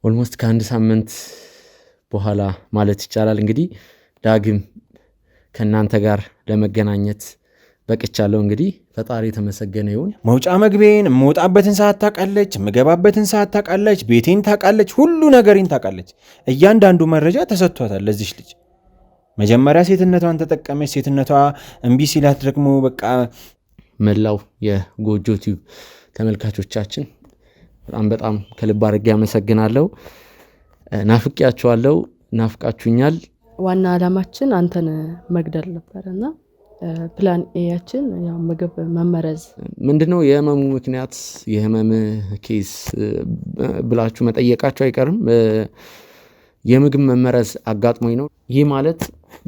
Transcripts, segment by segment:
ኦልሞስት ከአንድ ሳምንት በኋላ ማለት ይቻላል እንግዲህ ዳግም ከእናንተ ጋር ለመገናኘት በቅቻለሁ። እንግዲህ ፈጣሪ የተመሰገነ ይሁን። መውጫ መግቤን የምወጣበትን ሰዓት ታውቃለች፣ የምገባበትን ሰዓት ታውቃለች፣ ቤቴን ታውቃለች፣ ሁሉ ነገሬን ታውቃለች። እያንዳንዱ መረጃ ተሰጥቷታል ለዚች ልጅ። መጀመሪያ ሴትነቷን ተጠቀመች። ሴትነቷ እምቢ ሲላት ደግሞ በቃ መላው የጎጆ ቲዩብ ተመልካቾቻችን በጣም ከልብ አድርጌ አመሰግናለሁ። ናፍቄያችኋለሁ፣ ናፍቃችሁኛል። ዋና ዓላማችን አንተን መግደል ነበርና ፕላን ኤያችን ያው ምግብ መመረዝ። ምንድነው የህመሙ ምክንያት? የህመም ኬስ ብላችሁ መጠየቃችሁ አይቀርም። የምግብ መመረዝ አጋጥሞኝ ነው። ይህ ማለት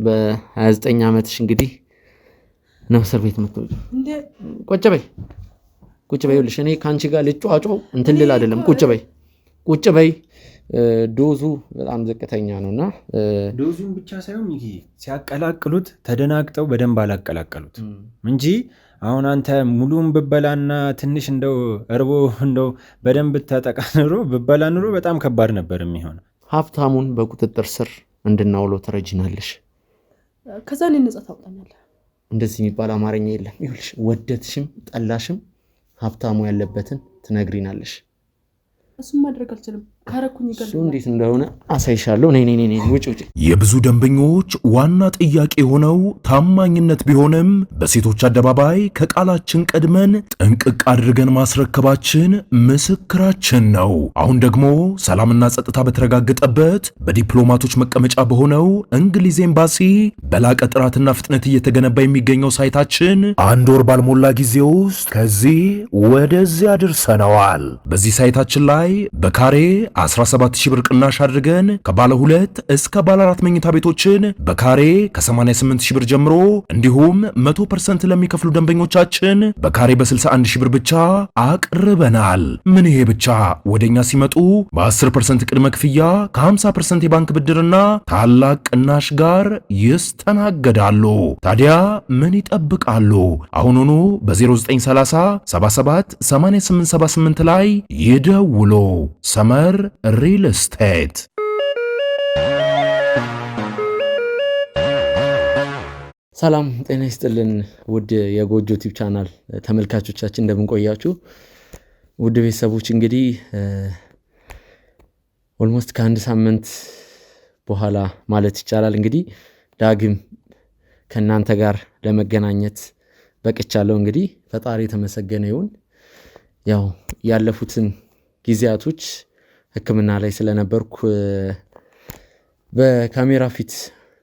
በ29 ዓመትሽ እንግዲህ ነው እስር ቤት የምትወጪው። ቁጭ በይ ይኸውልሽ፣ እኔ ከአንቺ ጋር ልጫዋጫው እንትን ልል አይደለም። ቁጭ በይ። ዶዙ በጣም ዝቅተኛ ነውና ዶዙን ብቻ ሳይሆን ይሄ ሲያቀላቅሉት ተደናግጠው በደንብ አላቀላቀሉት እንጂ አሁን አንተ ሙሉን ብበላና ትንሽ እንደው እርቦ እንደው በደንብ ተጠቃ ኑሮ ብበላ ኑሮ በጣም ከባድ ነበር የሚሆነው። ሀብታሙን በቁጥጥር ስር እንድናውለው ትረጂናለሽ። ከዛ እኔ ነጻ ታውጣኛለህ። እንደዚህ የሚባል አማርኛ የለም። ይኸውልሽ ወደድሽም ጠላሽም ሀብታሙ ያለበትን ትነግሪናለሽ። እሱም ማድረግ አልችልም። ካረኩኝ ይገርም። እሱ እንዴት እንደሆነ አሳይሻለሁ። ነይ ውጭ። የብዙ ደንበኞች ዋና ጥያቄ ሆነው ታማኝነት ቢሆንም በሴቶች አደባባይ ከቃላችን ቀድመን ጥንቅቅ አድርገን ማስረከባችን ምስክራችን ነው። አሁን ደግሞ ሰላምና ጸጥታ በተረጋገጠበት በዲፕሎማቶች መቀመጫ በሆነው እንግሊዝ ኤምባሲ በላቀ ጥራትና ፍጥነት እየተገነባ የሚገኘው ሳይታችን 1 ወር ባልሞላ ጊዜ ውስጥ ከዚህ ወደዚያ አድርሰነዋል። በዚህ ሳይታችን ላይ በካሬ 17000 ብር ቅናሽ አድርገን ከባለ 2 እስከ ባለ 4 መኝታ ቤቶችን በካሬ ከ88000 ብር ጀምሮ እንዲሁም 100% ለሚከፍሉ ደንበኞቻችን በካሬ በ61000 ብር ብቻ አቅርበናል። ምን ይሄ ብቻ! ወደኛ ሲመጡ በ10% ቅድመ ክፍያ ከ50% የባንክ ብድርና ታላቅ ቅናሽ ጋር ይስተናገዳሉ። ታዲያ ምን ይጠብቃሉ? አሁኑኑ በ0930 77 8878 ላይ ይደውሉ። ሰመር ሪል ስቴት። ሰላም ጤና ይስጥልን ውድ የጎጆ ቲዩብ ቻናል ተመልካቾቻችን እንደምንቆያችሁ። ውድ ቤተሰቦች እንግዲህ ኦልሞስት ከአንድ ሳምንት በኋላ ማለት ይቻላል እንግዲህ ዳግም ከእናንተ ጋር ለመገናኘት በቅቻለሁ። እንግዲህ ፈጣሪ የተመሰገነ ይሁን። ያው ያለፉትን ጊዜያቶች ሕክምና ላይ ስለነበርኩ በካሜራ ፊት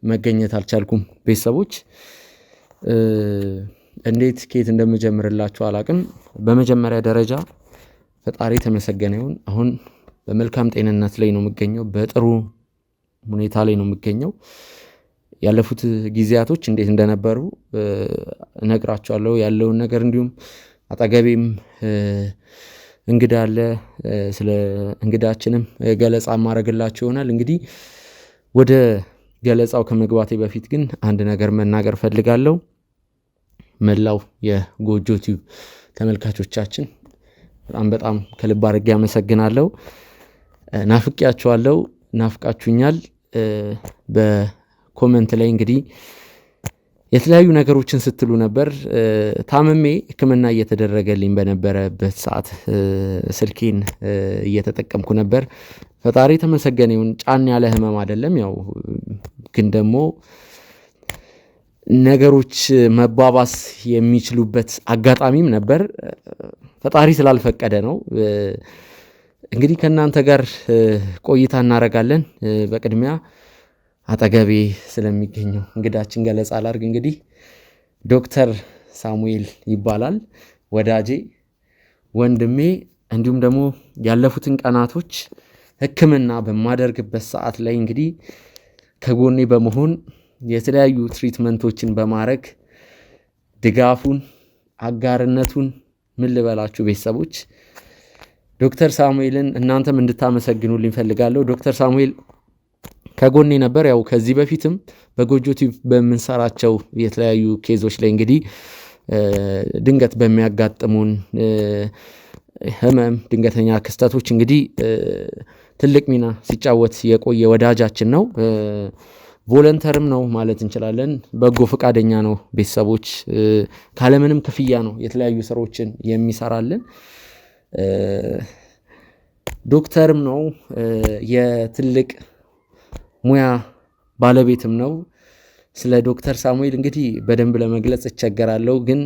መገኘት አልቻልኩም። ቤተሰቦች እንዴት ከየት እንደምጀምርላችሁ አላቅም። በመጀመሪያ ደረጃ ፈጣሪ የተመሰገነ ይሁን። አሁን በመልካም ጤንነት ላይ ነው የምገኘው። በጥሩ ሁኔታ ላይ ነው የምገኘው። ያለፉት ጊዜያቶች እንዴት እንደነበሩ እነግራችኋለሁ ያለውን ነገር። እንዲሁም አጠገቤም እንግዳ አለ። ስለ እንግዳችንም ገለጻ ማድረግላችሁ ይሆናል። እንግዲህ ወደ ገለጻው ከመግባቴ በፊት ግን አንድ ነገር መናገር ፈልጋለሁ። መላው የጎጆ ቲዩብ ተመልካቾቻችን በጣም ከልብ አድርጌ አመሰግናለሁ። ናፍቄያችኋለሁ፣ ናፍቃችሁኛል። በኮመንት ላይ እንግዲህ የተለያዩ ነገሮችን ስትሉ ነበር። ታመሜ ሕክምና እየተደረገልኝ በነበረበት ሰዓት ስልኬን እየተጠቀምኩ ነበር። ፈጣሪ ተመሰገነ ይሁን። ጫን ያለ ህመም አይደለም። ያው ግን ደግሞ ነገሮች መባባስ የሚችሉበት አጋጣሚም ነበር። ፈጣሪ ስላልፈቀደ ነው። እንግዲህ ከእናንተ ጋር ቆይታ እናደርጋለን። በቅድሚያ አጠገቤ ስለሚገኘው እንግዳችን ገለጻ ላድርግ። እንግዲህ ዶክተር ሳሙኤል ይባላል። ወዳጄ፣ ወንድሜ እንዲሁም ደግሞ ያለፉትን ቀናቶች ሕክምና በማደርግበት ሰዓት ላይ እንግዲህ ከጎኔ በመሆን የተለያዩ ትሪትመንቶችን በማድረግ ድጋፉን፣ አጋርነቱን ምን ልበላችሁ ቤተሰቦች፣ ዶክተር ሳሙኤልን እናንተም እንድታመሰግኑልኝ ፈልጋለሁ። ዶክተር ሳሙኤል ከጎኔ ነበር። ያው ከዚህ በፊትም በጎጆ ቲዩብ በምንሰራቸው የተለያዩ ኬዞች ላይ እንግዲህ ድንገት በሚያጋጥሙን ህመም፣ ድንገተኛ ክስተቶች እንግዲህ ትልቅ ሚና ሲጫወት የቆየ ወዳጃችን ነው። ቮለንተርም ነው ማለት እንችላለን። በጎ ፈቃደኛ ነው። ቤተሰቦች ካለምንም ክፍያ ነው የተለያዩ ስራዎችን የሚሰራልን። ዶክተርም ነው። የትልቅ ሙያ ባለቤትም ነው። ስለ ዶክተር ሳሙኤል እንግዲህ በደንብ ለመግለጽ እቸገራለሁ፣ ግን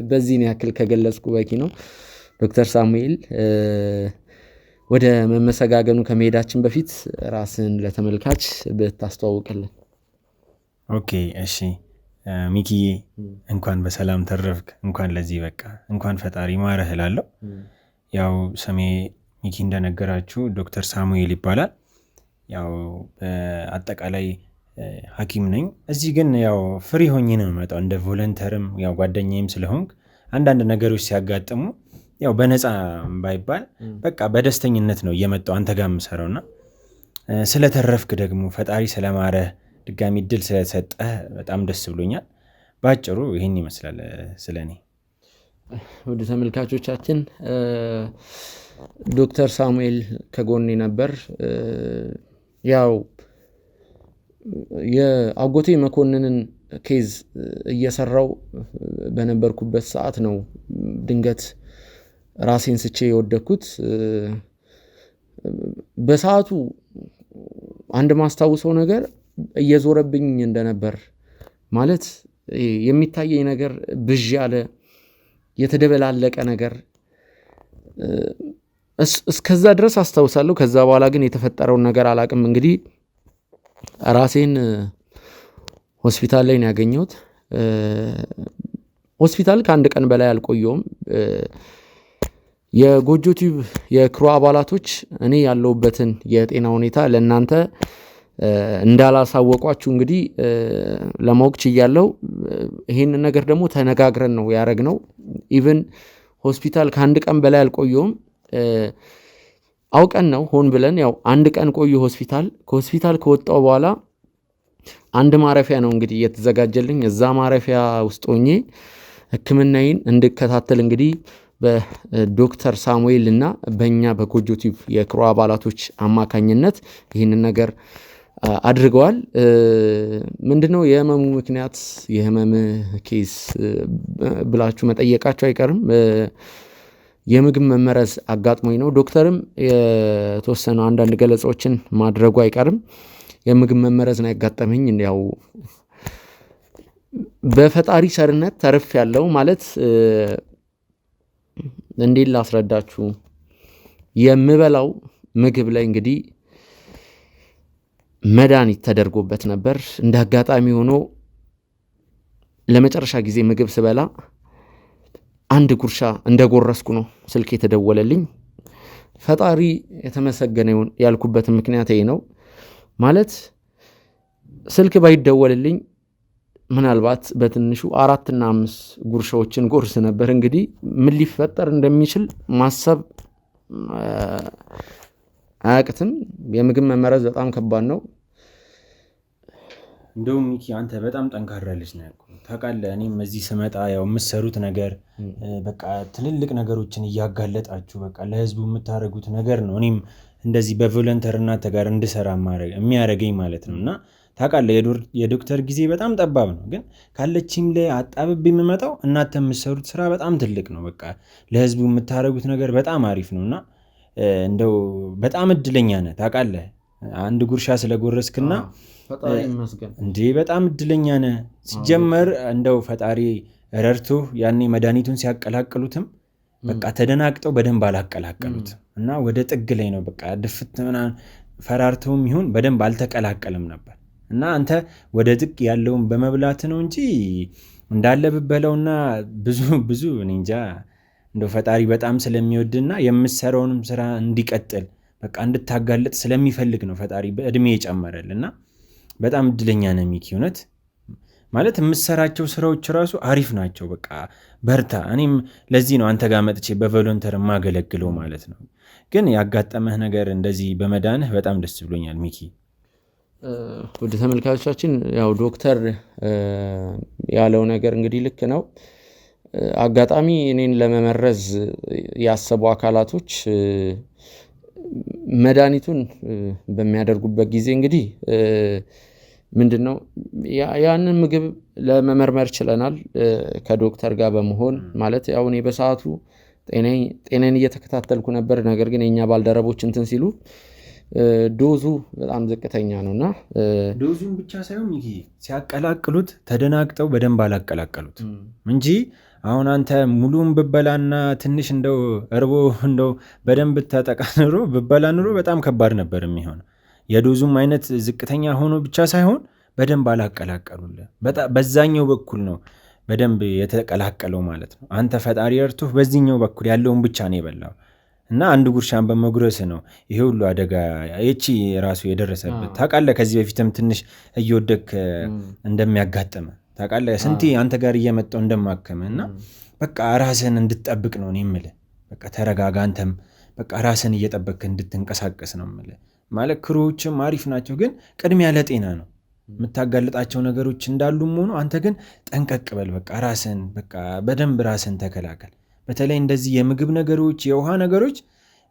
በዚህን ያክል ከገለጽኩ በቂ ነው። ዶክተር ሳሙኤል ወደ መመሰጋገኑ ከመሄዳችን በፊት ራስን ለተመልካች ብታስተዋውቅልን። ኦኬ፣ እሺ ሚኪዬ፣ እንኳን በሰላም ተረፍክ፣ እንኳን ለዚህ በቃ፣ እንኳን ፈጣሪ ማረህ እላለሁ። ያው ስሜ ሚኪ እንደነገራችሁ ዶክተር ሳሙኤል ይባላል። ያው በአጠቃላይ ሐኪም ነኝ። እዚህ ግን ያው ፍሪ ሆኜ ነው የምመጣው እንደ ቮለንተርም፣ ያው ጓደኛዬም ስለሆንክ አንዳንድ ነገሮች ሲያጋጥሙ ያው በነፃ ባይባል በቃ በደስተኝነት ነው እየመጣው አንተ ጋር የምሰራውና ስለተረፍክ ደግሞ ፈጣሪ ስለማረህ ድጋሚ እድል ስለሰጠህ በጣም ደስ ብሎኛል። ባጭሩ ይሄን ይመስላል ስለኔ። ወደ ተመልካቾቻችን ዶክተር ሳሙኤል ከጎኔ ነበር። ያው የአጎቴ መኮንንን ኬዝ እየሰራው በነበርኩበት ሰዓት ነው ድንገት ራሴን ስቼ የወደኩት። በሰዓቱ አንድ ማስታውሰው ነገር እየዞረብኝ እንደነበር ማለት የሚታየኝ ነገር ብዥ ያለ የተደበላለቀ ነገር እስከዛ ድረስ አስታውሳለሁ። ከዛ በኋላ ግን የተፈጠረውን ነገር አላቅም። እንግዲህ ራሴን ሆስፒታል ላይ ነው ያገኘሁት። ሆስፒታል ከአንድ ቀን በላይ አልቆየውም። የጎጆ ቲዩብ የክሩ አባላቶች እኔ ያለሁበትን የጤና ሁኔታ ለእናንተ እንዳላሳወቋችሁ እንግዲህ ለማወቅ ችያለሁ። ይሄንን ነገር ደግሞ ተነጋግረን ነው ያደረግነው። ኢቭን ሆስፒታል ከአንድ ቀን በላይ አልቆየውም። አውቀን ነው ሆን ብለን ያው አንድ ቀን ቆዩ ሆስፒታል። ከሆስፒታል ከወጣው በኋላ አንድ ማረፊያ ነው እንግዲህ እየተዘጋጀልኝ። እዛ ማረፊያ ውስጥ ሆኜ ሕክምናዬን እንድከታተል እንግዲህ በዶክተር ሳሙኤል እና በእኛ በጎጆ ቲዩብ የክሩ አባላቶች አማካኝነት ይህንን ነገር አድርገዋል። ምንድነው የህመሙ ምክንያት፣ የህመም ኬስ ብላችሁ መጠየቃችሁ አይቀርም። የምግብ መመረዝ አጋጥሞኝ ነው። ዶክተርም የተወሰኑ አንዳንድ ገለጻዎችን ማድረጉ አይቀርም። የምግብ መመረዝ ነው ያጋጠመኝ። ያው በፈጣሪ ቸርነት ተርፍ ያለው ማለት እንዴት ላስረዳችሁ፣ የምበላው ምግብ ላይ እንግዲህ መድኃኒት ተደርጎበት ነበር። እንደ አጋጣሚ ሆኖ ለመጨረሻ ጊዜ ምግብ ስበላ አንድ ጉርሻ እንደጎረስኩ ነው ስልክ የተደወለልኝ። ፈጣሪ የተመሰገነ ይሁን ያልኩበት ምክንያት ይሄ ነው። ማለት ስልክ ባይደወልልኝ ምናልባት በትንሹ 4 እና 5 ጉርሻዎችን ጎርስ ነበር። እንግዲህ ምን ሊፈጠር እንደሚችል ማሰብ አያቅትም። የምግብ መመረዝ በጣም ከባድ ነው። እንደውም ሚኪ አንተ በጣም ጠንካራ ልጅ ነህ እኮ ታውቃለህ። እኔም እዚህ ስመጣ ያው የምትሰሩት ነገር በቃ ትልልቅ ነገሮችን እያጋለጣችሁ በቃ ለህዝቡ የምታደርጉት ነገር ነው እኔም እንደዚህ በቮለንተር እናንተ ጋር እንድሰራ የሚያደርገኝ ማለት ነው። እና ታውቃለህ የዶክተር ጊዜ በጣም ጠባብ ነው፣ ግን ካለችም ላይ አጣብብ የምመጣው እናንተ የምትሰሩት ስራ በጣም ትልቅ ነው። በቃ ለህዝቡ የምታደርጉት ነገር በጣም አሪፍ ነው እና እንደው በጣም እድለኛ ነህ ታውቃለህ። አንድ ጉርሻ ስለጎረስክና እንዴ በጣም እድለኛ ነህ። ሲጀመር እንደው ፈጣሪ ረድቶ ያኔ መድኃኒቱን ሲያቀላቅሉትም በቃ ተደናግጠው በደንብ አላቀላቀሉት እና ወደ ጥግ ላይ ነው በቃ ድፍት ምናምን ፈራርተውም ይሁን በደንብ አልተቀላቀልም ነበር እና አንተ ወደ ጥግ ያለውን በመብላት ነው እንጂ እንዳለ ብበለውና ብዙ እኔ እንጃ። እንደው ፈጣሪ በጣም ስለሚወድና የምትሰራውንም ስራ እንዲቀጥል በቃ እንድታጋለጥ ስለሚፈልግ ነው ፈጣሪ በእድሜ የጨመረል እና በጣም እድለኛ ነህ ሚኪ። እውነት ማለት የምትሰራቸው ስራዎች ራሱ አሪፍ ናቸው። በቃ በርታ። እኔም ለዚህ ነው አንተ ጋር መጥቼ በቮለንተር የማገለግለው ማለት ነው። ግን ያጋጠመህ ነገር እንደዚህ በመዳንህ በጣም ደስ ብሎኛል ሚኪ። ወደ ተመልካቾቻችን ያው ዶክተር ያለው ነገር እንግዲህ ልክ ነው። አጋጣሚ እኔን ለመመረዝ ያሰቡ አካላቶች መድኃኒቱን በሚያደርጉበት ጊዜ እንግዲህ ምንድነው ያንን ምግብ ለመመርመር ችለናል ከዶክተር ጋር በመሆን ማለት ያው እኔ በሰዓቱ ጤናዬን እየተከታተልኩ ነበር። ነገር ግን የኛ ባልደረቦች እንትን ሲሉ ዶዙ በጣም ዝቅተኛ ነውና ዶዙን ብቻ ሳይሆን ይሄ ሲያቀላቅሉት ተደናግጠው በደንብ አላቀላቀሉት እንጂ አሁን አንተ ሙሉን ብበላና ትንሽ እንደው እርቦ እንደው በደንብ ተጠቃንሮ ብበላ ኑሮ በጣም ከባድ ነበር የሚሆነው። የዶዙም አይነት ዝቅተኛ ሆኖ ብቻ ሳይሆን በደንብ አላቀላቀሉልህ። በዛኛው በኩል ነው በደንብ የተቀላቀለው ማለት ነው። አንተ ፈጣሪ እርቶህ በዚህኛው በኩል ያለውን ብቻ ነው የበላው እና አንድ ጉርሻን በመጉረስ ነው ይሄ ሁሉ አደጋ እቺ ራሱ የደረሰበት። ታውቃለህ ከዚህ በፊትም ትንሽ እየወደክ እንደሚያጋጥመ ታውቃለህ። ስንቴ አንተ ጋር እየመጣው እንደማከመ እና በቃ ራስህን እንድትጠብቅ ነው የምልህ። በቃ ተረጋጋ። አንተም በቃ ራስህን እየጠበቅክ እንድትንቀሳቀስ ነው የምልህ። ማለት ክሮዎችም አሪፍ ናቸው፣ ግን ቅድሚያ ለጤና ነው። የምታጋልጣቸው ነገሮች እንዳሉም ሆኖ አንተ ግን ጠንቀቅ በል። በቃ ራስህን በቃ በደንብ ራስህን ተከላከል። በተለይ እንደዚህ የምግብ ነገሮች፣ የውሃ ነገሮች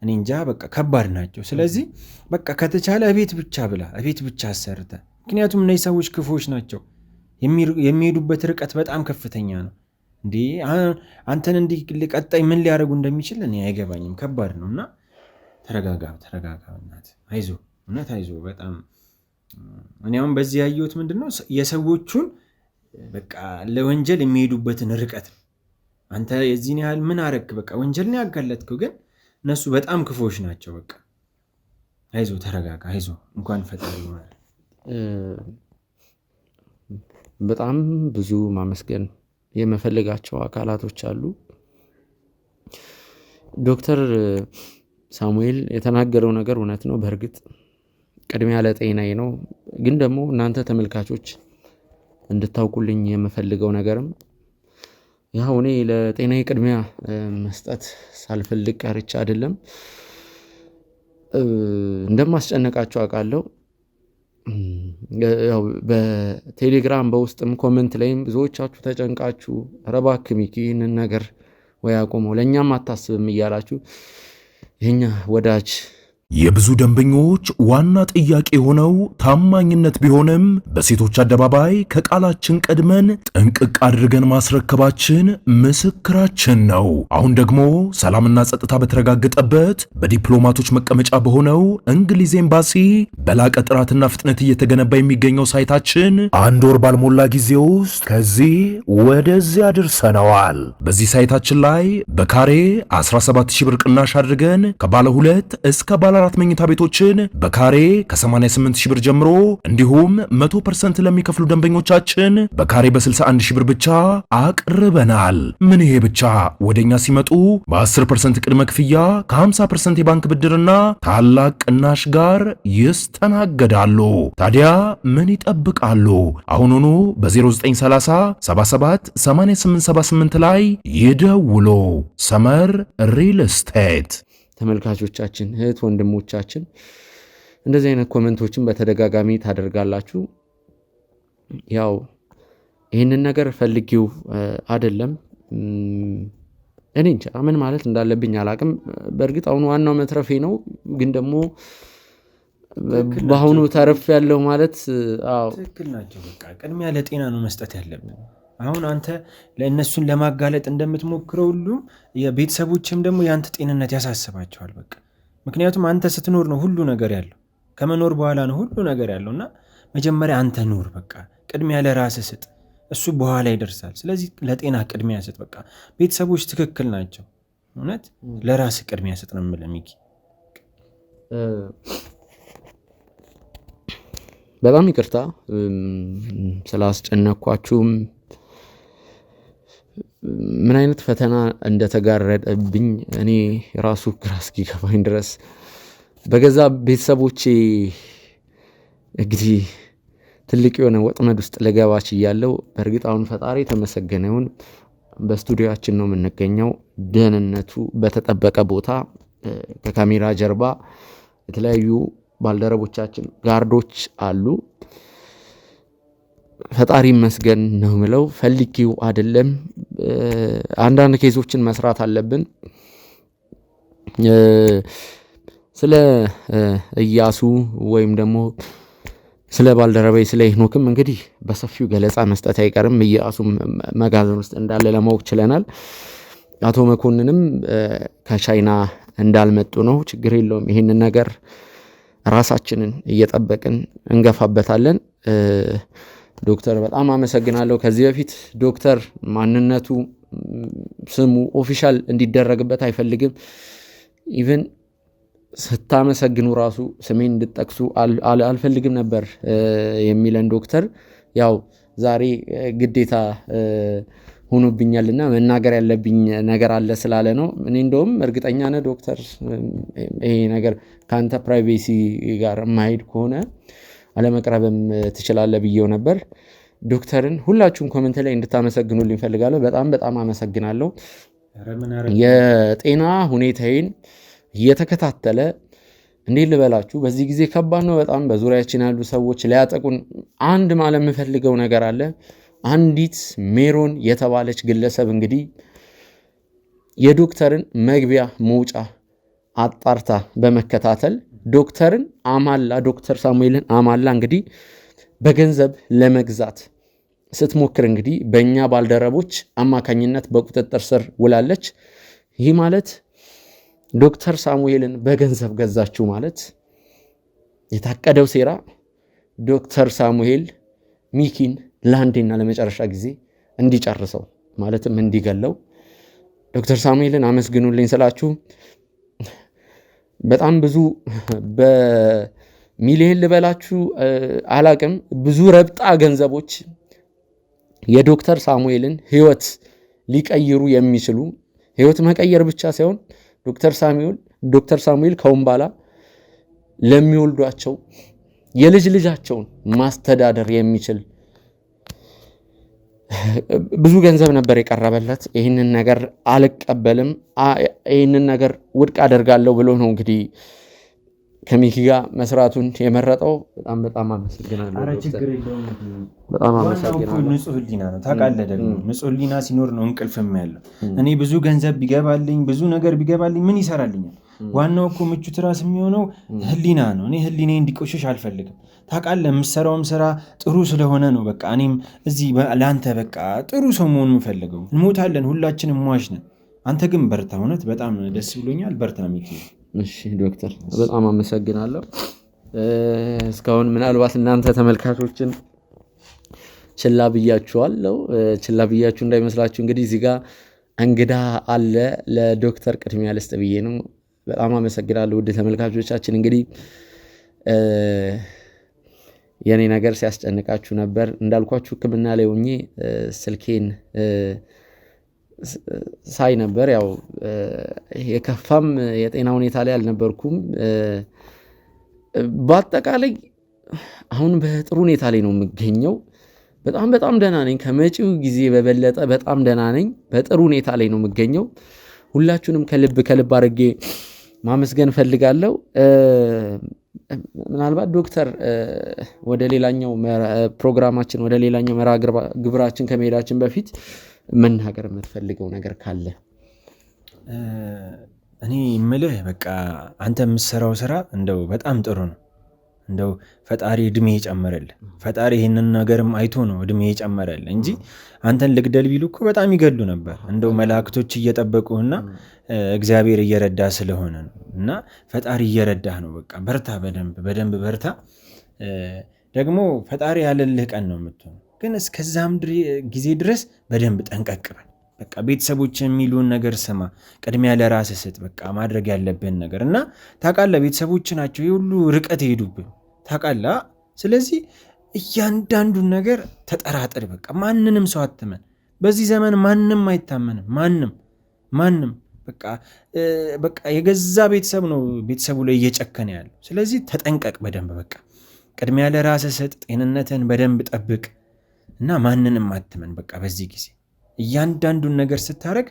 እኔ እንጃ በቃ ከባድ ናቸው። ስለዚህ በቃ ከተቻለ እቤት ብቻ ብላ፣ እቤት ብቻ አሰርተ። ምክንያቱም እነዚህ ሰዎች ክፉዎች ናቸው። የሚሄዱበት ርቀት በጣም ከፍተኛ ነው። እንዴ አንተን እንዲህ ቀጣይ ምን ሊያደርጉ እንደሚችል እኔ አይገባኝም። ከባድ ነው እና ተረጋጋ። እናት አይዞ፣ እውነት አይዞ። በጣም እኔ አሁን በዚህ ያየሁት ምንድነው የሰዎቹን በቃ ለወንጀል የሚሄዱበትን ርቀት ነው። አንተ የዚህን ያህል ምን አረክ? በቃ ወንጀል ነው ያጋለጥከው፣ ግን እነሱ በጣም ክፉዎች ናቸው። በቃ አይዞ፣ ተረጋጋ፣ አይዞ። እንኳን ፈጣሪ ማለት በጣም ብዙ ማመስገን የመፈልጋቸው አካላቶች አሉ። ዶክተር ሳሙኤል የተናገረው ነገር እውነት ነው። በእርግጥ ቅድሚያ ለጤናዬ ነው። ግን ደግሞ እናንተ ተመልካቾች እንድታውቁልኝ የምፈልገው ነገርም ያው እኔ ለጤናዬ ቅድሚያ መስጠት ሳልፈልግ ቀርቼ አይደለም። እንደማስጨነቃችሁ አውቃለሁ። ያው በቴሌግራም በውስጥም ኮሜንት ላይም ብዙዎቻችሁ ተጨንቃችሁ ኧረ እባክህ ሚኪ ይህንን ነገር ወይ አቁመው ለእኛም አታስብም እያላችሁ የኛ ወዳጅ የብዙ ደንበኞች ዋና ጥያቄ የሆነው ታማኝነት ቢሆንም በሴቶች አደባባይ ከቃላችን ቀድመን ጥንቅቅ አድርገን ማስረከባችን ምስክራችን ነው። አሁን ደግሞ ሰላምና ጸጥታ በተረጋገጠበት በዲፕሎማቶች መቀመጫ በሆነው እንግሊዝ ኤምባሲ በላቀ ጥራትና ፍጥነት እየተገነባ የሚገኘው ሳይታችን 1 ወር ባልሞላ ጊዜ ውስጥ ከዚህ ወደዚያ አድርሰነዋል። በዚህ ሳይታችን ላይ በካሬ 17000 ብር ቅናሽ አድርገን ከባለ 2 እስከ ባለ 4 መኝታ ቤቶችን በካሬ ከ88000 ብር ጀምሮ እንዲሁም 100% ለሚከፍሉ ደንበኞቻችን በካሬ በ61000 ብር ብቻ አቅርበናል። ምን ይሄ ብቻ! ወደኛ ሲመጡ በ10% ቅድመ ክፍያ ከ50% የባንክ ብድርና ታላቅ ቅናሽ ጋር ይስተናገዳሉ። ታዲያ ምን ይጠብቃሉ? አሁኑኑ በ0930 77 8878 ላይ ይደውሉ። ሰመር ሪል ስቴት። ተመልካቾቻችን እህት ወንድሞቻችን እንደዚህ አይነት ኮሜንቶችን በተደጋጋሚ ታደርጋላችሁ። ያው ይህንን ነገር ፈልጊው አይደለም። እኔ እንጃ ምን ማለት እንዳለብኝ አላቅም። በእርግጥ አሁን ዋናው መትረፌ ነው፣ ግን ደግሞ በአሁኑ ተርፍ ያለው ማለት ትክክል ናቸው። በቃ ቅድሚያ ለጤና ነው መስጠት ያለብን። አሁን አንተ ለእነሱን ለማጋለጥ እንደምትሞክረው ሁሉ የቤተሰቦችም ደግሞ የአንተ ጤንነት ያሳስባቸዋል። በቃ ምክንያቱም አንተ ስትኖር ነው ሁሉ ነገር ያለው፣ ከመኖር በኋላ ነው ሁሉ ነገር ያለው እና መጀመሪያ አንተ ኑር። በቃ ቅድሚያ ለራስህ ስጥ፣ እሱ በኋላ ይደርሳል። ስለዚህ ለጤና ቅድሚያ ስጥ። በቃ ቤተሰቦች ትክክል ናቸው። እውነት ለራስህ ቅድሚያ ስጥ ነው የምልህ ሚኪ። በጣም ይቅርታ ስላስጨነኳችሁም ምን አይነት ፈተና እንደተጋረደብኝ እኔ ራሱ ግራ እስኪገባኝ ድረስ በገዛ ቤተሰቦቼ እንግዲህ ትልቅ የሆነ ወጥመድ ውስጥ ልገባች እያለው። በእርግጥ አሁን ፈጣሪ የተመሰገነ ይሁን በስቱዲዮአችን ነው የምንገኘው፣ ደህንነቱ በተጠበቀ ቦታ። ከካሜራ ጀርባ የተለያዩ ባልደረቦቻችን ጋርዶች አሉ። ፈጣሪ መስገን ነው ምለው። ፈልጊው አይደለም። አንዳንድ ኬዞችን መስራት አለብን። ስለ እያሱ ወይም ደግሞ ስለ ባልደረባይ ስለ ሄኖክም እንግዲህ በሰፊው ገለጻ መስጠት አይቀርም። እያሱም መጋዘን ውስጥ እንዳለ ለማወቅ ችለናል። አቶ መኮንንም ከቻይና እንዳልመጡ ነው። ችግር የለውም። ይህንን ነገር ራሳችንን እየጠበቅን እንገፋበታለን። ዶክተር በጣም አመሰግናለሁ። ከዚህ በፊት ዶክተር ማንነቱ ስሙ ኦፊሻል እንዲደረግበት አይፈልግም። ኢቨን ስታመሰግኑ ራሱ ስሜን እንድጠቅሱ አልፈልግም ነበር የሚለን ዶክተር ያው ዛሬ ግዴታ ሆኖብኛልና መናገር ያለብኝ ነገር አለ ስላለ ነው። እኔ እንደውም እርግጠኛ ነህ ዶክተር ይሄ ነገር ካንተ ፕራይቬሲ ጋር የማይሄድ ከሆነ አለመቅረብም ትችላለህ ብዬው ነበር። ዶክተርን ሁላችሁም ኮሜንት ላይ እንድታመሰግኑልኝ ፈልጋለሁ። በጣም በጣም አመሰግናለሁ። የጤና ሁኔታዬን እየተከታተለ እንዴት ልበላችሁ በዚህ ጊዜ ከባድ ነው በጣም። በዙሪያችን ያሉ ሰዎች ሊያጠቁን አንድ ማለት የምፈልገው ነገር አለ። አንዲት ሜሮን የተባለች ግለሰብ እንግዲህ የዶክተርን መግቢያ መውጫ አጣርታ በመከታተል ዶክተርን አማላ ዶክተር ሳሙኤልን አማላ እንግዲህ በገንዘብ ለመግዛት ስትሞክር እንግዲህ በእኛ ባልደረቦች አማካኝነት በቁጥጥር ስር ውላለች። ይህ ማለት ዶክተር ሳሙኤልን በገንዘብ ገዛችው ማለት የታቀደው ሴራ ዶክተር ሳሙኤል ሚኪን ለአንዴና ለመጨረሻ ጊዜ እንዲጨርሰው ማለትም እንዲገለው። ዶክተር ሳሙኤልን አመስግኑልኝ ስላችሁ በጣም ብዙ በሚሊዮን ልበላችሁ አላቅም ብዙ ረብጣ ገንዘቦች የዶክተር ሳሙኤልን ህይወት ሊቀይሩ የሚችሉ ህይወት መቀየር ብቻ ሳይሆን ዶክተር ሳሙኤል ከአሁን በኋላ ለሚወልዷቸው የልጅ ልጃቸውን ማስተዳደር የሚችል ብዙ ገንዘብ ነበር የቀረበለት። ይህንን ነገር አልቀበልም፣ ይህንን ነገር ውድቅ አደርጋለሁ ብሎ ነው እንግዲህ ከሚኪ ጋር መስራቱን የመረጠው። በጣም በጣም አመሰግናለሁ። በጣም አመሰግናለሁ። ንጹህ ህሊና ነው ታውቃለህ። ደግሞ ንጹህ ህሊና ሲኖር ነው እንቅልፍም ያለው። እኔ ብዙ ገንዘብ ቢገባልኝ ብዙ ነገር ቢገባልኝ ምን ይሰራልኛል? ዋናው እኮ ምቹት ራስ የሚሆነው ህሊና ነው። እኔ ህሊኔ እንዲቆሽሽ አልፈልግም። ታውቃለህ የምሰራውም ስራ ጥሩ ስለሆነ ነው። በቃ እኔም እዚህ ለአንተ በቃ ጥሩ ሰው መሆን የምፈልገው። እንሞታለን፣ ሁላችንም ሟች ነን። አንተ ግን በርታ። እውነት በጣም ደስ ብሎኛል። በርታ ሚኪ። እሺ ዶክተር በጣም አመሰግናለሁ። እስካሁን ምናልባት እናንተ ተመልካቾችን ችላ ብያችኋለሁ። ችላ ብያችሁ እንዳይመስላችሁ። እንግዲህ እዚህ ጋር እንግዳ አለ። ለዶክተር ቅድሚያ ልስጥ ብዬ ነው። በጣም አመሰግናለሁ ውድ ተመልካቾቻችን። እንግዲህ የኔ ነገር ሲያስጨንቃችሁ ነበር እንዳልኳችሁ ሕክምና ላይ ሆኜ ስልኬን ሳይ ነበር። ያው የከፋም የጤና ሁኔታ ላይ አልነበርኩም። በአጠቃላይ አሁን በጥሩ ሁኔታ ላይ ነው የምገኘው። በጣም በጣም ደህና ነኝ። ከመጪው ጊዜ በበለጠ በጣም ደህና ነኝ። በጥሩ ሁኔታ ላይ ነው የምገኘው። ሁላችሁንም ከልብ አድርጌ ማመስገን ፈልጋለሁ። ምናልባት ዶክተር ወደ ሌላኛው ፕሮግራማችን ወደ ሌላኛው መርሃ ግብራችን ከመሄዳችን በፊት መናገር የምትፈልገው ነገር ካለ? እኔ የምልህ በቃ አንተ የምትሰራው ስራ እንደው በጣም ጥሩ ነው። እንደው ፈጣሪ እድሜ ይጨምርልህ። ፈጣሪ ይህንን ነገርም አይቶ ነው እድሜ ይጨምርልህ እንጂ አንተን ልግደል ቢሉ እኮ በጣም ይገሉ ነበር። እንደው መላእክቶች እየጠበቁህና እግዚአብሔር እየረዳ ስለሆነ ነው። እና ፈጣሪ እየረዳህ ነው። በቃ በርታ፣ በደንብ በርታ። ደግሞ ፈጣሪ ያለልህ ቀን ነው የምትሆነው። ግን እስከዛም ጊዜ ድረስ በደንብ ጠንቀቅ በል። በቃ ቤተሰቦች የሚሉን ነገር ስማ፣ ቅድሚያ ለራስህ ስጥ። በቃ ማድረግ ያለብህን ነገር እና ታውቃለህ፣ ቤተሰቦች ናቸው የሁሉ ርቀት ይሄዱብህ ታውቃለህ። ስለዚህ እያንዳንዱን ነገር ተጠራጠር። በቃ ማንንም ሰው አትመን። በዚህ ዘመን ማንም አይታመንም። ማንም በቃ የገዛ ቤተሰብ ነው ቤተሰቡ ላይ እየጨከነ ያለው። ስለዚህ ተጠንቀቅ በደንብ። በቃ ቅድሚያ ለራስህ ስጥ። ጤንነትህን በደንብ ጠብቅ እና ማንንም አትመን። በቃ በዚህ ጊዜ እያንዳንዱን ነገር ስታደርግ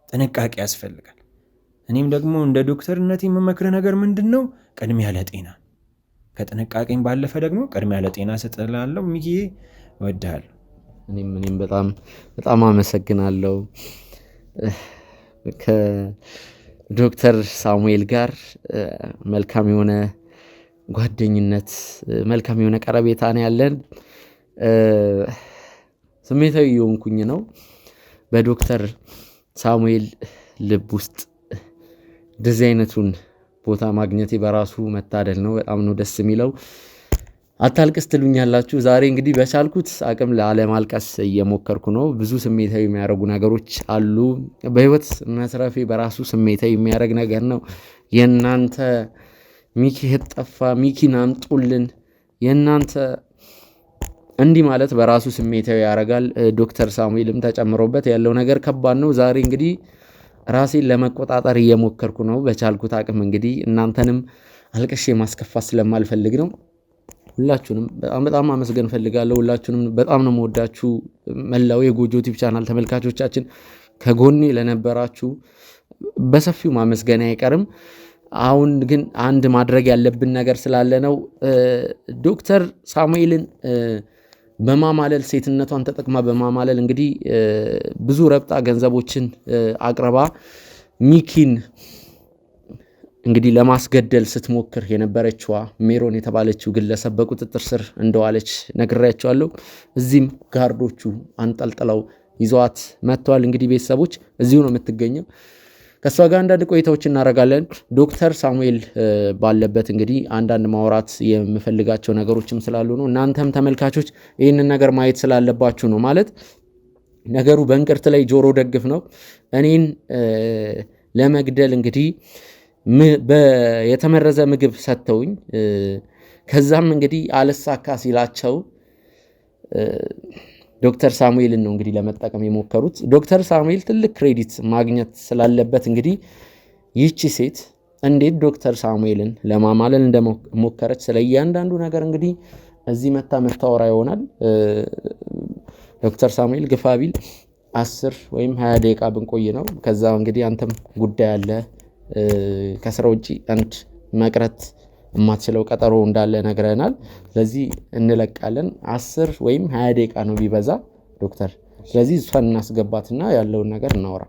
ጥንቃቄ ያስፈልጋል። እኔም ደግሞ እንደ ዶክተርነት የምመክርህ ነገር ምንድን ነው? ቅድሚያ ለጤና፣ ከጥንቃቄም ባለፈ ደግሞ ቅድሚያ ለጤና ስጥላለሁ። ሚኪዬ እወድሃለሁ። እኔም በጣም በጣም አመሰግናለሁ። ዶክተር ሳሙኤል ጋር መልካም የሆነ ጓደኝነት፣ መልካም የሆነ ቀረቤታ ነው ያለን። ስሜታዊ የሆንኩኝ ነው በዶክተር ሳሙኤል ልብ ውስጥ እንደዚህ አይነቱን ቦታ ማግኘቴ በራሱ መታደል ነው። በጣም ነው ደስ የሚለው። አታልቅስ ትሉኛላችሁ። ዛሬ እንግዲህ በቻልኩት አቅም ላለማልቀስ እየሞከርኩ ነው። ብዙ ስሜታዊ የሚያደርጉ ነገሮች አሉ። በህይወት መትረፌ በራሱ ስሜታዊ የሚያደርግ ነገር ነው። የእናንተ ሚኪ ጠፋ፣ ሚኪን አምጡልን፣ የእናንተ እንዲህ ማለት በራሱ ስሜታዊ ያደርጋል። ዶክተር ሳሙኤልም ተጨምሮበት ያለው ነገር ከባድ ነው። ዛሬ እንግዲህ ራሴን ለመቆጣጠር እየሞከርኩ ነው በቻልኩት አቅም። እንግዲህ እናንተንም አልቅሼ ማስከፋት ስለማልፈልግ ነው። ሁላችሁንም በጣም አመስገን ፈልጋለሁ። ሁላችሁንም በጣም ነው የምወዳችሁ። መላው የጎጆ ቲዩብ ቻናል ተመልካቾቻችን ከጎኔ ለነበራችሁ በሰፊው ማመስገን አይቀርም። አሁን ግን አንድ ማድረግ ያለብን ነገር ስላለ ነው። ዶክተር ሳሙኤልን በማማለል ሴትነቷን ተጠቅማ በማማለል እንግዲህ ብዙ ረብጣ ገንዘቦችን አቅርባ ሚኪን እንግዲህ ለማስገደል ስትሞክር የነበረችዋ ሜሮን የተባለችው ግለሰብ በቁጥጥር ስር እንደዋለች ነግሬያቸዋለሁ። እዚህም ጋርዶቹ አንጠልጥለው ይዘዋት መጥተዋል። እንግዲህ ቤተሰቦች እዚሁ ነው የምትገኘው። ከእሷ ጋር አንዳንድ ቆይታዎች እናደርጋለን። ዶክተር ሳሙኤል ባለበት እንግዲህ አንዳንድ ማውራት የምፈልጋቸው ነገሮችም ስላሉ ነው። እናንተም ተመልካቾች ይህንን ነገር ማየት ስላለባችሁ ነው። ማለት ነገሩ በእንቅርት ላይ ጆሮ ደግፍ ነው። እኔን ለመግደል እንግዲህ የተመረዘ ምግብ ሰጥተውኝ ከዛም እንግዲህ አልሳካ ሲላቸው ዶክተር ሳሙኤልን ነው እንግዲህ ለመጠቀም የሞከሩት። ዶክተር ሳሙኤል ትልቅ ክሬዲት ማግኘት ስላለበት እንግዲህ ይህቺ ሴት እንዴት ዶክተር ሳሙኤልን ለማማለል እንደሞከረች ስለ እያንዳንዱ ነገር እንግዲህ እዚህ መታወራ ይሆናል። ዶክተር ሳሙኤል ግፋቢል 10 ወይም 20 ደቂቃ ብንቆይ ነው። ከዛ እንግዲህ አንተም ጉዳይ አለ ከስራ ውጪ አንድ መቅረት የማትችለው ቀጠሮ እንዳለ ነግረናል። ስለዚህ እንለቃለን። 10 ወይም 20 ደቂቃ ነው ቢበዛ ዶክተር። ስለዚህ እሷን እናስገባትና ያለውን ነገር እናወራ።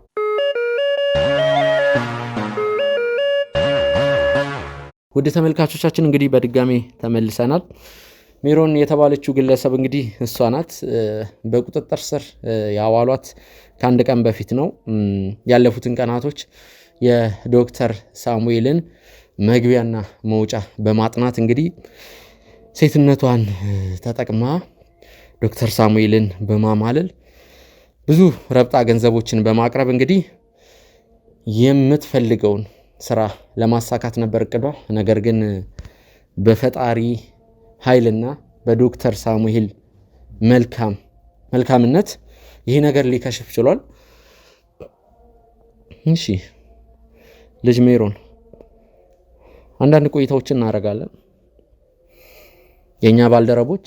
ውድ ተመልካቾቻችን እንግዲህ በድጋሚ ተመልሰናል። ሜሮን የተባለችው ግለሰብ እንግዲህ እሷ ናት። በቁጥጥር ስር ያዋሏት ከአንድ ቀን በፊት ነው። ያለፉትን ቀናቶች የዶክተር ሳሙኤልን መግቢያና መውጫ በማጥናት እንግዲህ ሴትነቷን ተጠቅማ ዶክተር ሳሙኤልን በማማለል ብዙ ረብጣ ገንዘቦችን በማቅረብ እንግዲህ የምትፈልገውን ስራ ለማሳካት ነበር እቅዷ። ነገር ግን በፈጣሪ ኃይልና በዶክተር ሳሙኤል መልካምነት ይሄ ነገር ሊከሽፍ ችሏል። እሺ ልጅ ሜሮን አንዳንድ ቆይታዎችን እናደርጋለን። የኛ ባልደረቦች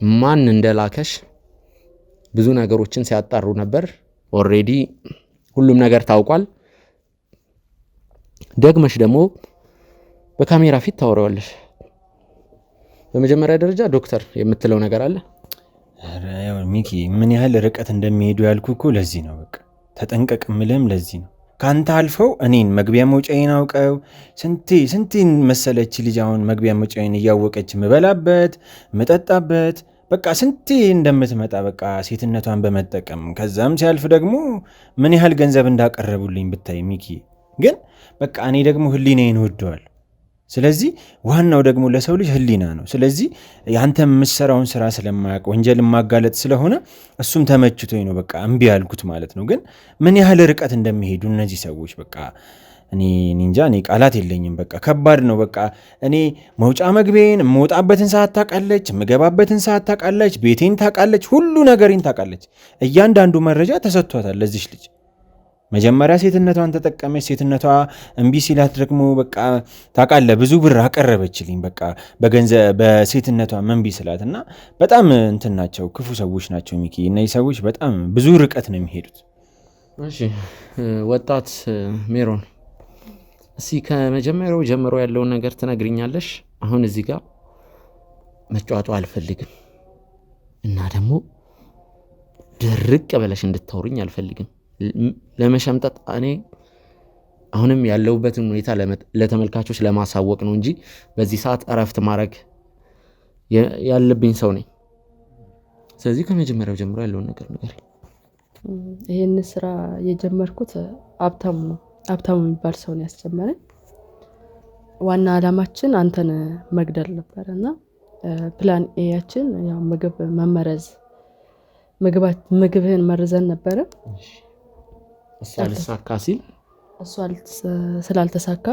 ማን እንደላከሽ ብዙ ነገሮችን ሲያጣሩ ነበር። ኦሬዲ ሁሉም ነገር ታውቋል። ደግመሽ ደግሞ በካሜራ ፊት ታወራዋለሽ። በመጀመሪያ ደረጃ ዶክተር የምትለው ነገር አለ። ያው ሚኪ ምን ያህል ርቀት እንደሚሄዱ ያልኩ እኮ ለዚህ ነው። በቃ ተጠንቀቅ ምልም ለዚህ ነው። ካንተ አልፈው እኔን መግቢያ መውጫዬን አውቀው ስንቴ መሰለች ልጅ አሁን መግቢያ መውጫዬን እያወቀች ምበላበት ምጠጣበት በቃ ስንቴ እንደምትመጣ በቃ ሴትነቷን በመጠቀም ከዛም ሲያልፍ ደግሞ ምን ያህል ገንዘብ እንዳቀረቡልኝ ብታይ ሚኪ። ግን በቃ እኔ ደግሞ ህሊናዬን ወደዋል። ስለዚህ ዋናው ደግሞ ለሰው ልጅ ህሊና ነው። ስለዚህ ያንተ የምትሰራውን ስራ ስለማያውቅ ወንጀል ማጋለጥ ስለሆነ እሱም ተመችቶኝ ነው በቃ እምቢ ያልኩት ማለት ነው። ግን ምን ያህል ርቀት እንደሚሄዱ እነዚህ ሰዎች በቃ እኔ እንጃ። እኔ ቃላት የለኝም። በቃ ከባድ ነው። በቃ እኔ መውጫ መግቢያዬን የምወጣበትን ሰዓት ታውቃለች፣ የምገባበትን ሰዓት ታውቃለች፣ ቤቴን ታውቃለች፣ ሁሉ ነገሬን ታውቃለች። እያንዳንዱ መረጃ ተሰጥቷታል ለዚች ልጅ። መጀመሪያ ሴትነቷን ተጠቀመች። ሴትነቷ እምቢ ሲላት ደግሞ በቃ ታውቃለህ ብዙ ብር አቀረበችልኝ በቃ በሴትነቷ እምቢ ስላት እና በጣም እንትን ናቸው፣ ክፉ ሰዎች ናቸው ሚኪ። እነዚህ ሰዎች በጣም ብዙ ርቀት ነው የሚሄዱት። እሺ ወጣት ሜሮን እስኪ ከመጀመሪያው ጀምሮ ያለውን ነገር ትነግሪኛለሽ? አሁን እዚህ ጋር መጫወቱ አልፈልግም እና ደግሞ ድርቅ ብለሽ እንድታወሩኝ አልፈልግም። ለመሸምጠጥ እኔ አሁንም ያለውበትን ሁኔታ ለተመልካቾች ለማሳወቅ ነው እንጂ በዚህ ሰዓት እረፍት ማድረግ ያለብኝ ሰው ነኝ። ስለዚህ ከመጀመሪያው ጀምሮ ያለውን ነገር ንገረኝ። ይሄን ስራ የጀመርኩት ሀብታሙ ነው። ሀብታሙ የሚባል ሰው ነው ያስጀመረኝ። ዋና አላማችን አንተን መግደል ነበርና ፕላን ኤያችን ያው ምግብ መመረዝ ምግብህን መርዘን ነበረ። እሱ አልተሳካ ሲል እሱ ስላልተሳካ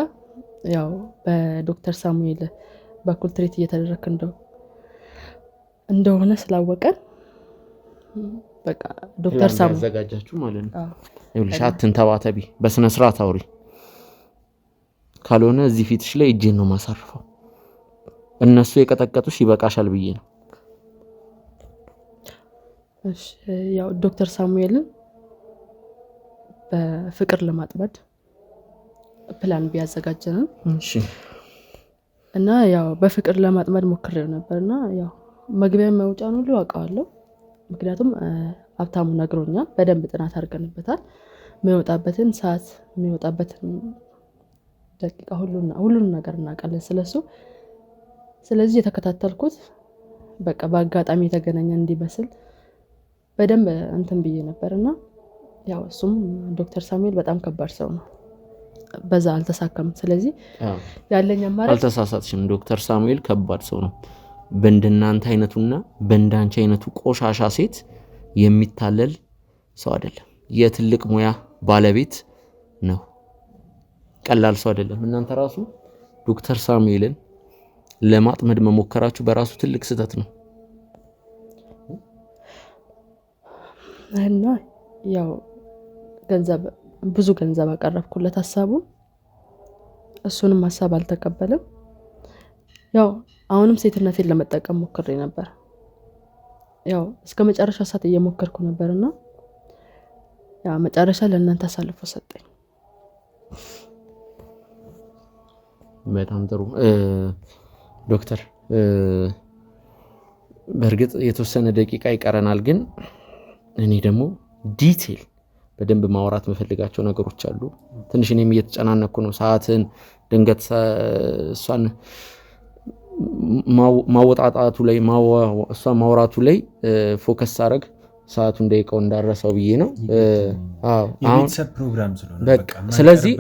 ያው በዶክተር ሳሙኤል በኩል ትሪት እየተደረክ እንደሆነ ስላወቀን በቃ ዶክተር ሳሙኤል ያዘጋጃችሁ ማለት ነው። ይኸውልሽ አትንተባተቢ፣ በስነ ስርዓት አውሪ። ካልሆነ እዚህ ፊትሽ ላይ እጄን ነው ማሳርፈው። እነሱ የቀጠቀጡሽ ይበቃሻል ብዬ ነው። እሺ ያው ዶክተር ሳሙኤልን በፍቅር ለማጥመድ ፕላን ቢያዘጋጀን እሺ እና ያው በፍቅር ለማጥመድ ሞክሬው ነበርና ያው መግቢያ መውጫውን ሁሉ አውቀዋለሁ። ምክንያቱም ሀብታሙ ነግሮኛል። በደንብ ጥናት አድርገንበታል። የሚወጣበትን ሰዓት የሚወጣበትን ደቂቃ ሁሉን ነገር እናውቃለን ስለሱ። ስለዚህ የተከታተልኩት በቃ በአጋጣሚ የተገናኘ እንዲመስል በደንብ እንትን ብዬ ነበርና ያው እሱም ዶክተር ሳሙኤል በጣም ከባድ ሰው ነው። በዛ አልተሳካም። ስለዚህ ያለኝ አማራጭ አልተሳሳትሽም። ዶክተር ሳሙኤል ከባድ ሰው ነው። በእንደናንተ አይነቱና በእንዳንቺ አይነቱ ቆሻሻ ሴት የሚታለል ሰው አይደለም። የትልቅ ሙያ ባለቤት ነው። ቀላል ሰው አይደለም። እናንተ ራሱ ዶክተር ሳሙኤልን ለማጥመድ መሞከራችሁ በራሱ ትልቅ ስህተት ነው። እና ያው ብዙ ገንዘብ አቀረብኩለት ሐሳቡን። እሱንም ሐሳብ አልተቀበለም። ያው አሁንም ሴትነቴን ለመጠቀም ሞክሬ ነበር። ያው እስከ መጨረሻ ሰዓት እየሞከርኩ ነበርና ያው መጨረሻ ለእናንተ አሳልፎ ሰጠኝ። በጣም ጥሩ ዶክተር፣ በእርግጥ የተወሰነ ደቂቃ ይቀረናል፣ ግን እኔ ደግሞ ዲቴል በደንብ ማውራት መፈልጋቸው ነገሮች አሉ። ትንሽ እኔም እየተጨናነኩ ነው። ሰዓትን ድንገት እሷን ማወጣጣቱ ላይ እሷን ማውራቱ ላይ ፎከስ ሳረግ ሰዓቱን ደቂቃው እንዳረሰው ብዬ ነው። የቤተሰብ ፕሮግራም ስለሆነ በቃ ስለዚህ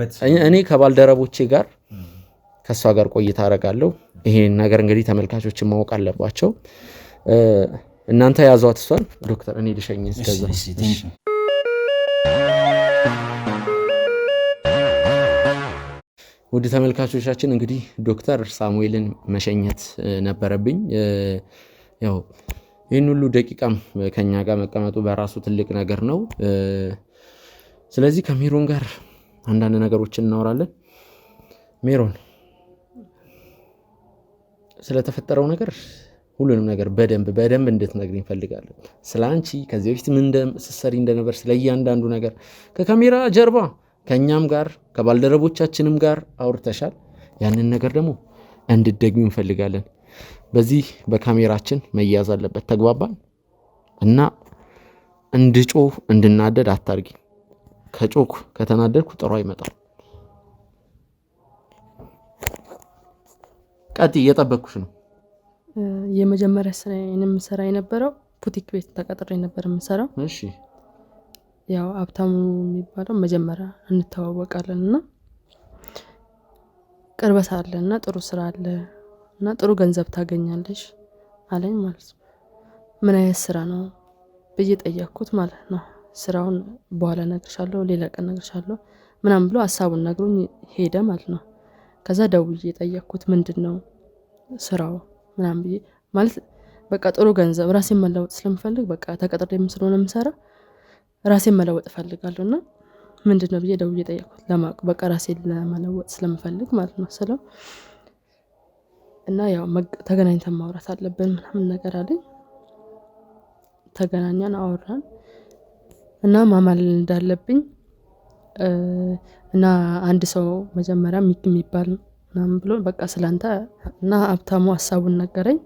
እኔ ከባልደረቦቼ ጋር ከእሷ ጋር ቆይታ አደርጋለሁ። ይሄን ነገር እንግዲህ ተመልካቾችን ማወቅ አለባቸው። እናንተ ያዟት እሷን። ዶክተር እኔ ልሸኝ እስከዛ። ውድ ተመልካቾቻችን እንግዲህ ዶክተር ሳሙኤልን መሸኘት ነበረብኝ። ያው ይህን ሁሉ ደቂቃም ከኛ ጋር መቀመጡ በራሱ ትልቅ ነገር ነው። ስለዚህ ከሜሮን ጋር አንዳንድ ነገሮችን እናወራለን። ሜሮን ስለተፈጠረው ነገር ሁሉንም ነገር በደንብ እንድትነግሪኝ እንፈልጋለን። ስለ አንቺ ከዚህ በፊት ምን ስትሰሪ እንደነበር ስለ እያንዳንዱ ነገር ከካሜራ ጀርባ ከኛም ጋር ከባልደረቦቻችንም ጋር አውርተሻል። ያንን ነገር ደግሞ እንድትደግሚው እንፈልጋለን። በዚህ በካሜራችን መያዝ አለበት። ተግባባን? እና እንድጮህ እንድናደድ አታርጊ። ከጮክ ከተናደድኩ ጥሩ አይመጣም። ቀጥ እየጠበቅኩሽ ነው። የመጀመሪያ ስራዬን የምሰራ የነበረው ቡቲክ ቤት ተቀጥሬ ነበር የምሰራው። እሺ ያው ሀብታሙ የሚባለው መጀመሪያ እንተዋወቃለን እና ቅርበት አለ እና ጥሩ ስራ አለ እና ጥሩ ገንዘብ ታገኛለሽ አለኝ ማለት ነው። ምን አይነት ስራ ነው ብዬ ጠየቅኩት ማለት ነው። ስራውን በኋላ እነግርሻለሁ፣ ሌላ ቀን እነግርሻለሁ ምናምን ብሎ ሀሳቡን ነግሮኝ ሄደ ማለት ነው። ከዛ ደውዬ ጠየቅኩት ምንድነው ስራው ምናምን ብዬ ማለት በቃ ጥሩ ገንዘብ ራሴን መለወጥ ስለምፈልግ በቃ ተቀጥሬም ስለሆነ የምሰራ ራሴን መለወጥ እፈልጋለሁና ምንድነው ብዬ ደውዬ ጠየቅኩት። ለማወቅ በቃ ራሴን ለመለወጥ ስለምፈልግ ማለት ነው ስለው እና ያው ተገናኝተን ማውራት አለብን ምናምን ነገር አለኝ። ተገናኛን፣ አወራን እና ማማለል እንዳለብኝ እና አንድ ሰው መጀመሪያ የሚባል ምናምን ብሎ በቃ ስላንተ እና ሀብታሙ ሀሳቡን ነገረኝ።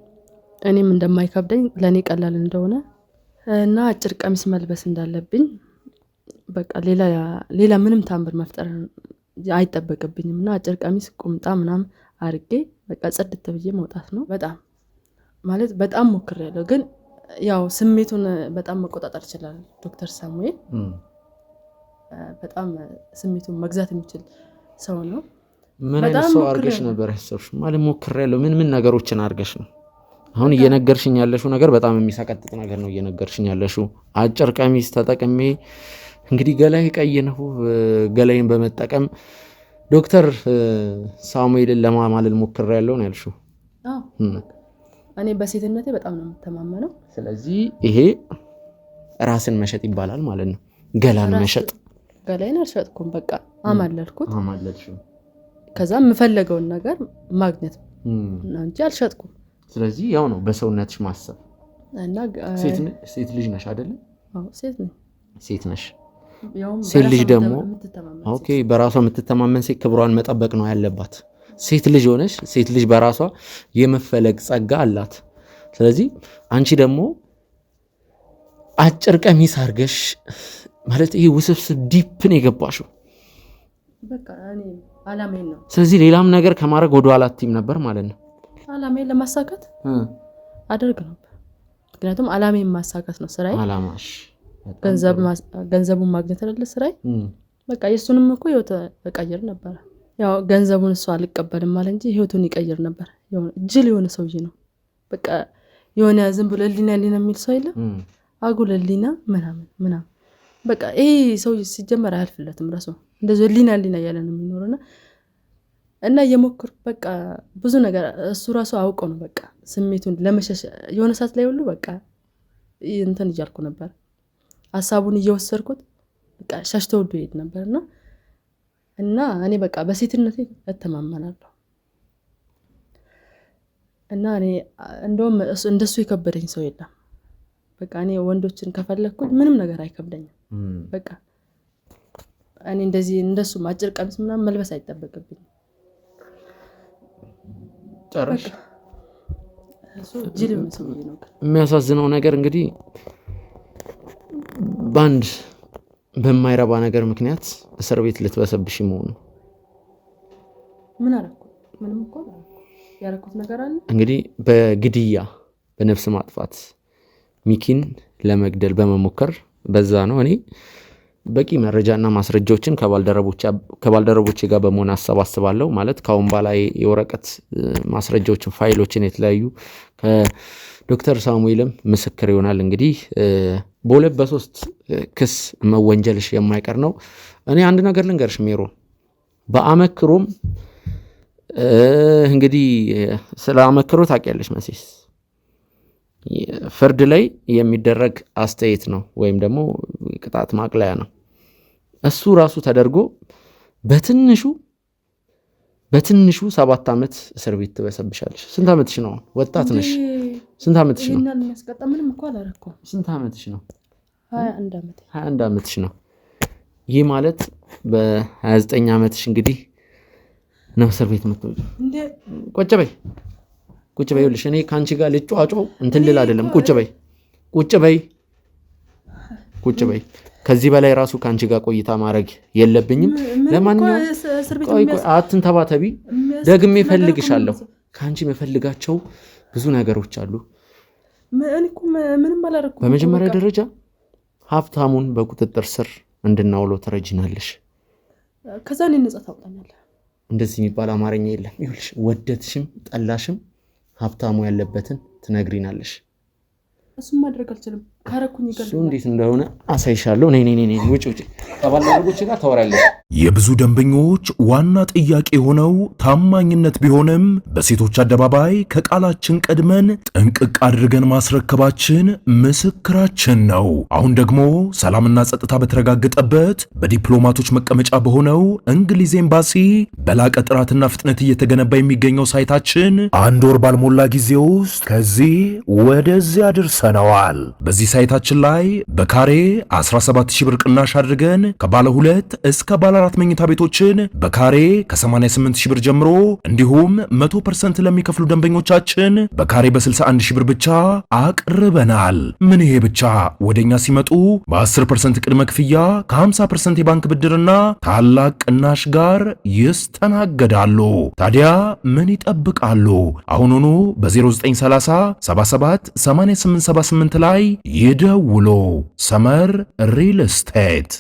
እኔም እንደማይከብደኝ ለእኔ ቀላል እንደሆነ እና አጭር ቀሚስ መልበስ እንዳለብኝ በቃ ሌላ ምንም ታምር መፍጠር አይጠበቅብኝም እና አጭር ቀሚስ ቁምጣ ምናምን አርጌ በቃ ጽድት ብዬ መውጣት ነው። በጣም ማለት በጣም ሞክሬያለሁ፣ ግን ያው ስሜቱን በጣም መቆጣጠር ይችላል ዶክተር ሳሙኤል። በጣም ስሜቱን መግዛት የሚችል ሰው ነው። ምን አይነት ሰው አርገሽ ነበር ያሰብሽ? ማለት ሞክሬያለሁ ምን ነገሮችን አርገሽ ነው? አሁን እየነገርሽኝ ያለሽው ነገር በጣም የሚሰቀጥጥ ነገር ነው እየነገርሽኝ ያለሽው። አጭር ቀሚስ ተጠቅሜ እንግዲህ ገላይ ቀይ ነው፣ ገላይን በመጠቀም ዶክተር ሳሙኤልን ለማማለል ሞክሬያለሁ ነው ያልሽው? አዎ እኔ በሴትነቴ በጣም ነው የምተማመነው። ስለዚህ ይሄ ራስን መሸጥ ይባላል ማለት ነው። ገላን መሸጥ። ገላይን አልሸጥኩም፣ በቃ አማለልኩት። አማለልሽው። ከዛ የምፈልገውን ነገር ማግኘት ነው እንጂ አልሸጥኩም። ስለዚህ ያው ነው በሰውነትሽ ማሰብ። እና ሴት ልጅ ነሽ አይደል? አዎ ሴት ነኝ። ሴት ነሽ። ሴት ልጅ ደግሞ ኦኬ በራሷ የምትተማመን ሴት ክብሯን መጠበቅ ነው ያለባት። ሴት ልጅ ሆነሽ ሴት ልጅ በራሷ የመፈለግ ጸጋ አላት። ስለዚህ አንቺ ደግሞ አጭር ቀሚስ አርገሽ ማለት ይሄ ውስብስብ ዲፕን የገባሽው በቃ እኔ አላማዬን ነው። ስለዚህ ሌላም ነገር ከማድረግ ወደ ኋላ አትይም ነበር ማለት ነው። አላማዬን ለማሳካት አደርግ ነበር። ምክንያቱም አላማዬን ማሳካት ነው ስራዬ። አላማሽ ገንዘቡን ማግኘት አይደለ ስራዬ። በቃ የሱንም እኮ ህይወት እቀይር ነበር። ያው ገንዘቡን እሱ አልቀበልም ማለት እንጂ ህይወቱን ይቀይር ነበር። ጅል የሆነ ሰውዬ ነው። በቃ የሆነ ዝም ብሎ ሊና የሚል ሰው የለም። አጉል ሊና ምናምን በቃ ይሄ ሰውዬ ሲጀመር አያልፍለትም ራሱ እንደዚህ ሊና እያለ ነው የሚኖርና እና የሞክር በቃ ብዙ ነገር እሱ ራሱ አውቆ ነው በቃ ስሜቱን ለመሸሽ የሆነ ሰዓት ላይ ሁሉ በቃ እንትን እያልኩ ነበር። ሐሳቡን እየወሰድኩት በቃ ሻሽቶ ወዶ ይሄድ ነበርና እና እኔ በቃ በሴትነቴ እተማመናለሁ። እና እኔ እንደውም እንደሱ የከበደኝ ሰው የለም። በቃ እኔ ወንዶችን ከፈለኩኝ ምንም ነገር አይከብደኝም። በቃ እኔ እንደዚህ እንደሱ አጭር ቀሚስ ምናምን መልበስ አይጠበቅብኝም። ጨረሽ። እሱ ጅል ነው። የሚያሳዝነው ነገር እንግዲህ ባንድ በማይረባ ነገር ምክንያት እስር ቤት ልትበሰብሽ መሆኑ። ምን አደረኩ? ምንም እኮ ያደረኩት ነገር አለ? እንግዲህ በግድያ በነፍስ ማጥፋት ሚኪን ለመግደል በመሞከር በዛ ነው። እኔ በቂ መረጃና ማስረጃዎችን ከባልደረቦቼ ጋር በመሆን አሰባስባለሁ። ማለት ካሁን በላይ የወረቀት ማስረጃዎችን፣ ፋይሎችን የተለያዩ ከዶክተር ሳሙኤልም ምስክር ይሆናል። እንግዲህ በሁለት በሶስት ክስ መወንጀልሽ የማይቀር ነው። እኔ አንድ ነገር ልንገርሽ ሜሮ፣ በአመክሮም እንግዲህ ስለ አመክሮ ታውቂያለሽ መቼስ ፍርድ ላይ የሚደረግ አስተያየት ነው ወይም ደግሞ ቅጣት ማቅለያ ነው። እሱ ራሱ ተደርጎ በትንሹ 7 ዓመት እስር ቤት ትበሰብሻለሽ። ስንት ዓመትሽ ነው? ወጣት ነሽ። ስንት ዓመትሽ ነው? ምንም እኮ አላደረኩም። ስንት ዓመትሽ ነው? 21 ዓመትሽ ነው። ይህ ማለት በ29 ዓመትሽ እንግዲህ ነው እስር ቤት የምትወጪው። ቁጭ በይ ይኸውልሽ፣ እኔ ከአንቺ ጋር ልጫዋጫው እንትን ልል አይደለም። ቁጭ በይ። ከዚህ በላይ ራሱ ከአንቺ ጋር ቆይታ ማድረግ የለብኝም። ለማንኛውም ቆይ አትንተባተቢ፣ ደግሜ እፈልግሻለሁ። ከአንቺ የምፈልጋቸው ብዙ ነገሮች አሉ። በመጀመሪያ ደረጃ ሀብታሙን በቁጥጥር ስር እንድናውለው ትረጂናለሽ። ከዛ እኔ ነጻ ታውጣኛለህ። እንደዚህ የሚባል አማርኛ የለም። ይኸውልሽ ወደድሽም ጠላሽም ሀብታሙ ያለበትን ትነግሪናለሽ። እሱም ማድረግ አልችልም። ካረኩኝ ይገርም። እሱ እንዴት እንደሆነ አሳይሻለሁ። ነይ ውጭ ከባልደረቦቼ ጋር ታወራለሽ። የብዙ ደንበኞች ዋና ጥያቄ የሆነው ታማኝነት ቢሆንም በሴቶች አደባባይ ከቃላችን ቀድመን ጥንቅቅ አድርገን ማስረከባችን ምስክራችን ነው። አሁን ደግሞ ሰላምና ጸጥታ በተረጋገጠበት በዲፕሎማቶች መቀመጫ በሆነው እንግሊዝ ኤምባሲ በላቀ ጥራትና ፍጥነት እየተገነባ የሚገኘው ሳይታችን 1 ወር ባልሞላ ጊዜ ውስጥ ከዚህ ወደዚያ አድርሰነዋል። በዚህ ሳይታችን ላይ በካሬ 17000 ብር ቅናሽ አድርገን ከባለ 2 እስከ ባለ ባለ 4 መኝታ ቤቶችን በካሬ ከ88 ሺህ ብር ጀምሮ እንዲሁም 100% ለሚከፍሉ ደንበኞቻችን በካሬ በ61 ሺህ ብር ብቻ አቅርበናል። ምን ይሄ ብቻ! ወደኛ ሲመጡ በ10% ቅድመ ክፍያ ከ50% የባንክ ብድርና ታላቅ ቅናሽ ጋር ይስተናገዳሉ። ታዲያ ምን ይጠብቃሉ? አሁኑኑ በ0930 77 8878 ላይ ይደውሉ። ሰመር ሪል ስቴት